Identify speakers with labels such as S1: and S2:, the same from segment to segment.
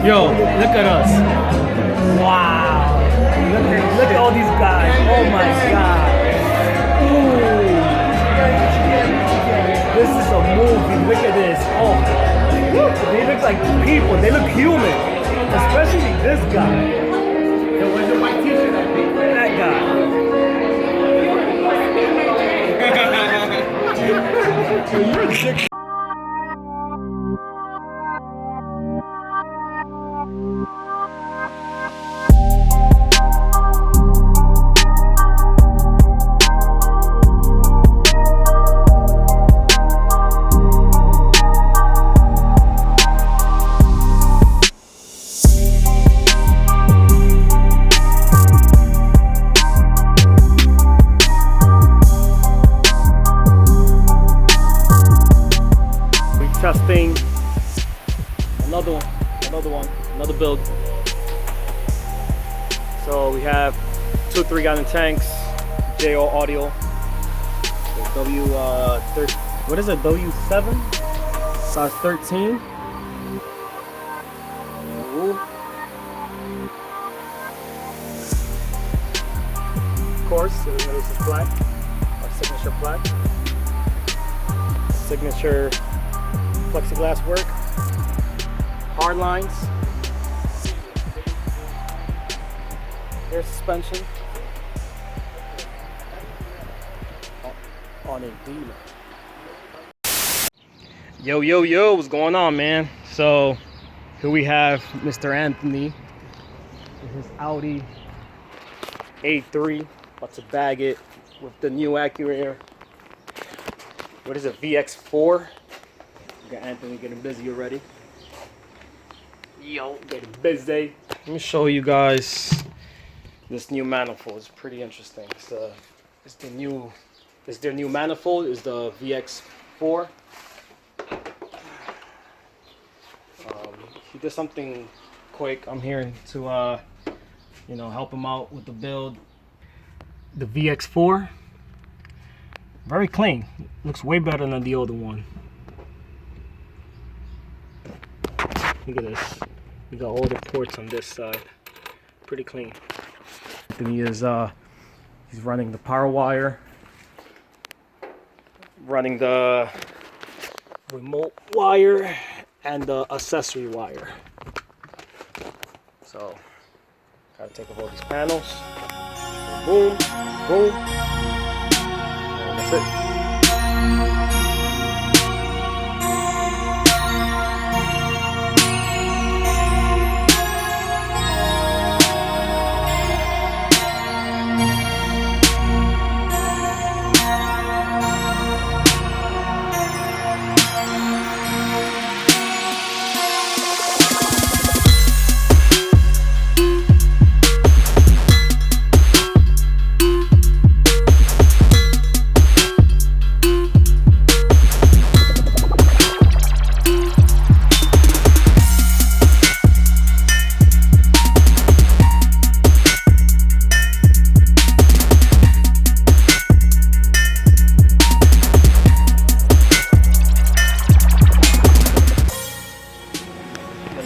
S1: Yo, look at us. Wow. Look at all these guys. Oh my god. Ooh. This is a movie. Look at this. Oh. They look like people. They look human. Especially this guy. Yo, where's the white t-shirt at? That guy. You're sick. Testing another build. So we have 2 3-gallon tanks, JO audio, what is it, W7 size 13. Ooh. Of course, this is black, our signature black, signature plexiglass work, hard lines, air suspension on a dealer. Yo, what's going on, man? So here we have Mr. Anthony with his Audi A3, about to bag it with the new Accuair. What is it, VX4? Got Anthony getting busy already. Yo, getting busy. Let me show you guys this new manifold. It's pretty interesting. It's their new manifold. Is the VX4. He did something quick. I'm here to help him out with the build. The VX4. Very clean. Looks way better than the older one. Look at this. We got all the ports on this side. Pretty clean. Then he's running the power wire, running the remote wire, and the accessory wire. So, gotta take off all these panels. Boom, boom. And that's it.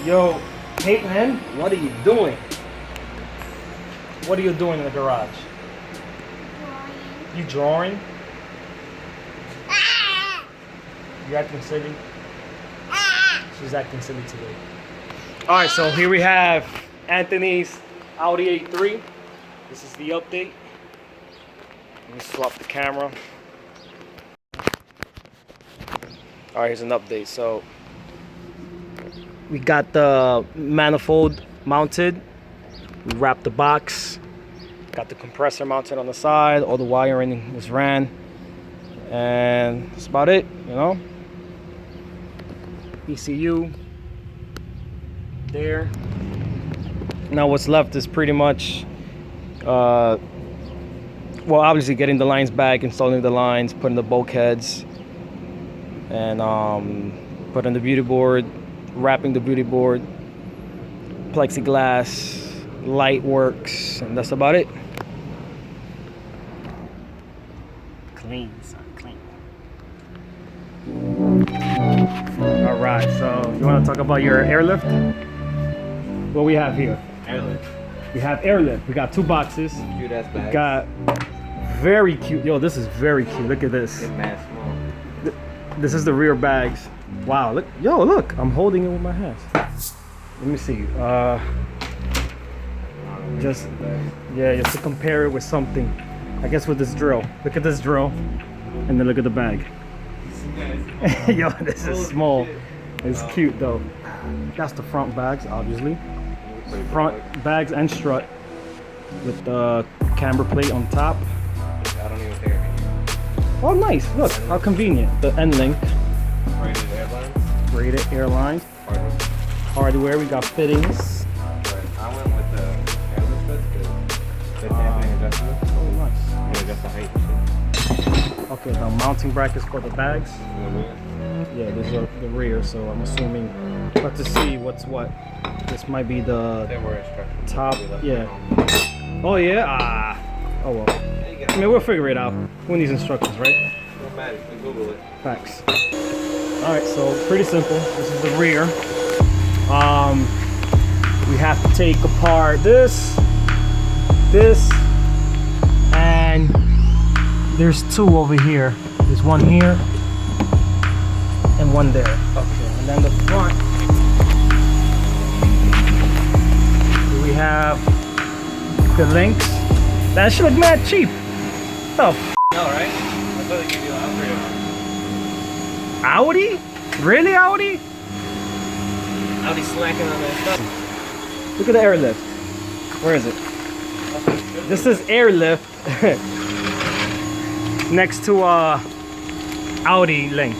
S1: Yo, Caitlin, what are you doing? What are you doing in the garage? Drawing. You drawing? You acting silly? She's acting silly today. Alright, so here we have Anthony's Audi A3. This is the update. Let me swap the camera. Alright, here's an update. So we got the manifold mounted. We wrapped the box. Got the compressor mounted on the side. All the wiring was ran. And that's about it, you know. ECU there. Now what's left is pretty much, well, obviously getting the lines back, installing the lines, putting the bulkheads, and putting the beauty board, wrapping the beauty board, plexiglass, light works, and that's about it. Clean, son, clean. All right, so you want to talk about your airlift? What we have here?
S2: Airlift.
S1: We have Airlift. We got 2 boxes.
S2: Cute ass bags.
S1: We got very cute. Yo, this is very cute. Look at this.
S2: Get mad small.
S1: This is the rear bags. Wow. Look. Yo, look. I'm holding it with my hands. Let me see. Just to compare it with something. I guess with this drill. Look at this drill, and then look at the bag. Yo, this is small. It's cute though. That's the front bags, obviously. Front bags and strut with the camber plate on top.
S2: I don't even care.
S1: Oh, nice. Look how convenient. The end link.
S2: Rated Airlines.
S1: Rated Airlines. Hardware. We got fittings.
S2: I went with the Airlift struts because they're damping adjustable.
S1: Oh, nice.
S2: Yeah, adjust the height and shit.
S1: Okay, the mounting brackets for the bags. Yeah, these are the rear, so I'm assuming. Let's just see what's what. This might be the
S2: They were instructions.
S1: top. Yeah. Oh yeah. Oh well. I mean, we'll figure it out. Who needs instructions, right?
S2: Don't matter. You can Google it.
S1: Facts. All right, so pretty simple. This is the rear. We have to take apart this, and there's 2 over here. There's one here and one there. Okay, and then the front. We have the links. That should look mad cheap. The f.
S2: No, right? I thought they gave you an upgrade.
S1: Audi? Really, Audi?
S2: I'll be slacking on that stuff.
S1: Look at the Airlift. Where is it? This is Airlift next to Audi link.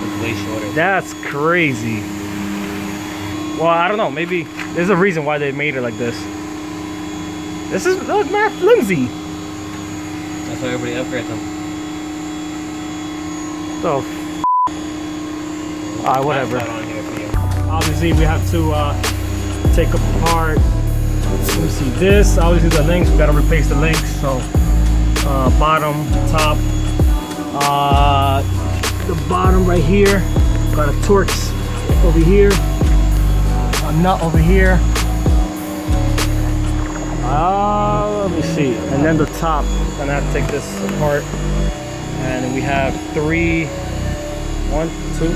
S2: It's way shorter.
S1: That's crazy. Well, I don't know. Maybe there's a reason why they made it like this. This is Matt flimsy.
S2: That's why everybody upgrades them.
S1: So, alright, whatever.
S2: That's not on here for you.
S1: Obviously, we have to take apart. Let me see this. Obviously, the links. We gotta replace the links. So, bottom, top. The bottom right here. Got a Torx over here. A nut over here. Let me see. And then the top. Gonna have to take this apart. And we have 3. 1, 2,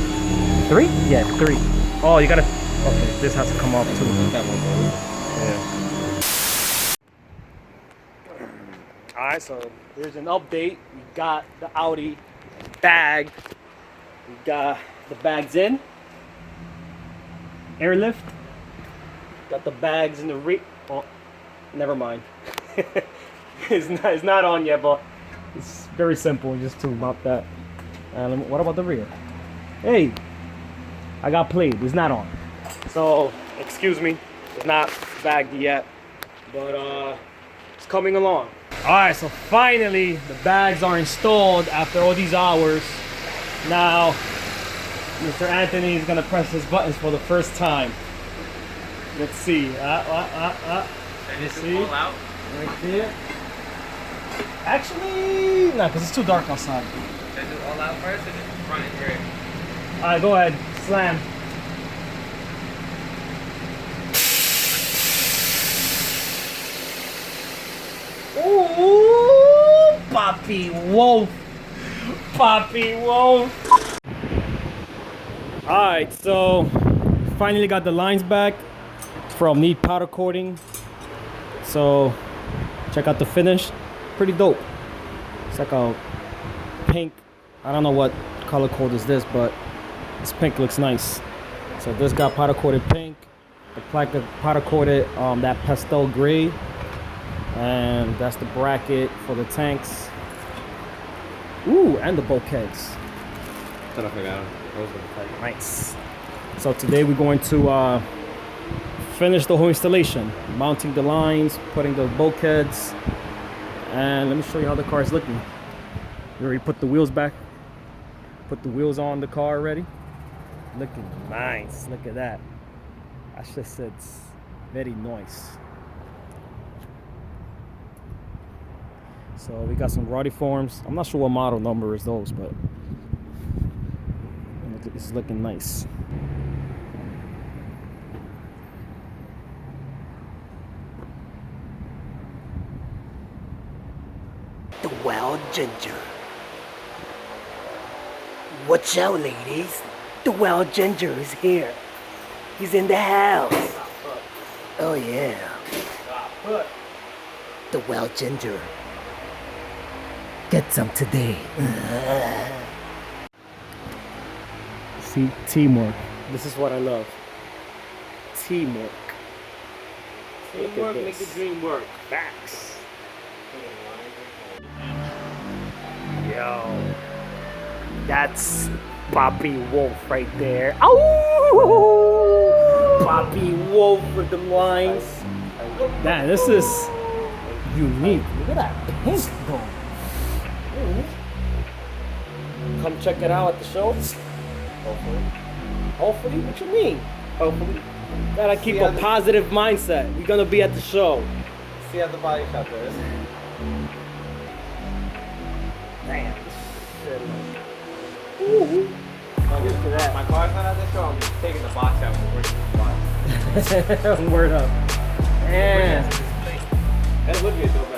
S1: 3? Yeah, 3. Oh, you gotta. Okay, this has to come off too. Yeah. Alright, so here's an update. We got the Audi bag. We got the bags in. Airlift. Got the bags in the rear. Oh, never mind. It's not on yet, but it's very simple just to mount that. And what about the rear? Hey, I got played. It's not on. So, excuse me. It's not bagged yet, but it's coming along. All right, so finally the bags are installed after all these hours. Now, Mr. Anthony is gonna press his buttons for the first time. Let's see.
S2: And this is all out.
S1: Right there. Actually, no, because it's too dark outside.
S2: Should I do all out first or just front and rear?
S1: All right, go ahead. Slam. Ooh, Poppy Wolf. Poppy Wolf. All right, so finally got the lines back from neat powder coating. So check out the finish. Pretty dope. It's like a pink. I don't know what color code is this, but this pink looks nice. So this got powder coated pink. The plaque got powder coated that pastel gray. And that's the bracket for the tanks. Ooh, and the bulkheads.
S2: I forgot.
S1: Nice. So today we're going to finish the whole installation. Mounting the lines, putting the bulkheads. And let me show you how the car is looking. We already put the wheels back. Put the wheels on the car already. Looking nice. Look at that. I should say it's very nice. So we got some Roddy forms. I'm not sure what model number is those, but it's looking nice.
S3: wild ginger. Watch out, ladies. The wild ginger is here. He's in the house. Oh yeah. The wild ginger. Get some today.
S1: See, teamwork. This is what I love. Teamwork.
S2: Teamwork make the dream work.
S1: Facts. Yo. That's Poppy Wolf right there. Oh! Poppy Wolf with the lines. Man, this is unique. Look at that pink though. Come check it out at the show.
S2: Hopefully.
S1: Hopefully, what you mean?
S2: Hopefully.
S1: Gotta keep
S2: See
S1: a
S2: how the-
S1: positive mindset. We're gonna be at the show.
S2: See how the body shop is.
S1: Damn, this shit. Ooh.
S2: My car's not at the show. I'm taking the box out and working the box.
S1: Word up. Man.
S2: That would be a dope